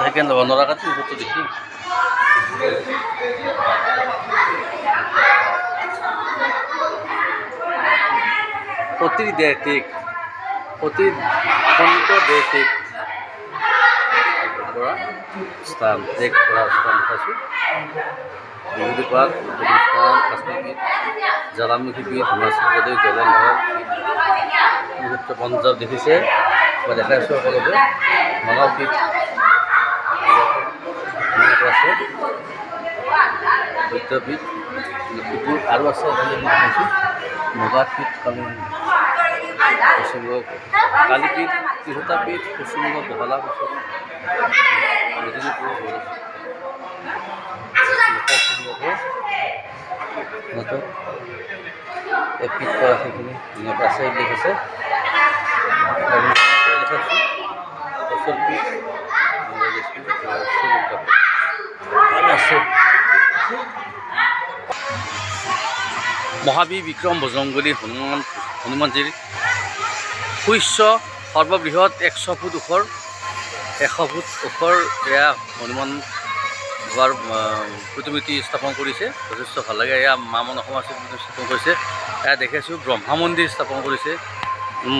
থাকেন বন্ধরা কাছে কত দেখি প্রতিদেশিক প্রতিখণ্ড দেশিক স্থান দেশ করা স্থান দেখাইছোঁ বিভূতি পাঠ স্থান কাশ্মীর জ্বালামুখী পীঠ হিমাচল প্ৰদেশ জলন্ধৰ পীঠ পঞ্জাব দেখিছে মই দেখাইছোঁ সকলোকে নগাঁও পীঠ আছে বিদ্যাপীঠ লখিমপুৰ আৰু আছে দেখাইছোঁ নগাপীঠ পশ্চিমবংগ কালীপীঠ তিৰোতাপীঠ পশ্চিমবংগ বহলা মেদিনীপুৰ এই পীঠ কৰা সেইখিনি ধুনীয়াকৈ আছে উল্লেখ আছে মহাবীৰ বিক্ৰম বজৰংগলী হনুমানজীৰ সুউচ্চ সৰ্ববৃহৎ 100 ফুট ওখৰ এয়া হনুমান বাবাৰ প্ৰতিমূৰ্তি স্থাপন কৰিছে যথেষ্ট ভাল লাগে এয়া মা মনসা স্থাপন কৰিছে এয়া দেখিছোঁ ব্ৰহ্মা মন্দিৰ স্থাপন কৰিছে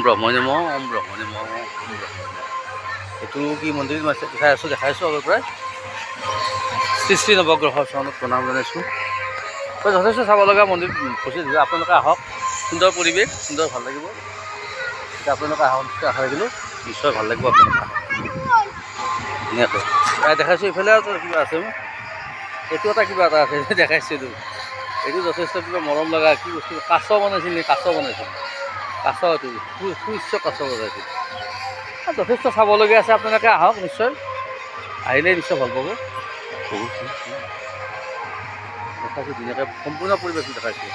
ব্ৰহ্মণে নমঃ ওম ব্ৰহ্মণে নমঃ এইটো কি মন্দিৰ দেখাইছোঁ আগৰ পৰাই শ্ৰী নৱগ্ৰহ চৰণত প্ৰণাম জনাইছোঁ যথেষ্ট চাব লগা মন্দিৰ প্ৰচিদ্ধ আপোনালোকে আহক সুন্দৰ পৰিৱেশ সুন্দৰ ভাল লাগিব এতিয়া আপোনালোকে আহক নিশ্চয় আশা ৰাখিলোঁ নিশ্চয় ভাল লাগিব আপোনালোকে আহক ধুনীয়াকৈ দেখাইছোঁ ইফালে আৰু কিবা আছে এইটো এটা কিবা এটা আছে দেখাইছোঁ এইটো যথেষ্ট কিবা মৰম লগা কি বস্তু কাছ বনাইছিল নি কাছ এইটো সুউচ্চ কাছ বনাইছিল যথেষ্ট চাবলগীয়া আছে আপোনালোকে আহক নিশ্চয় আহিলে নিশ্চয় ভাল পাব দেখাইছোঁ ধুনীয়াকৈ সম্পূৰ্ণ পৰিৱেশটো দেখাইছোঁ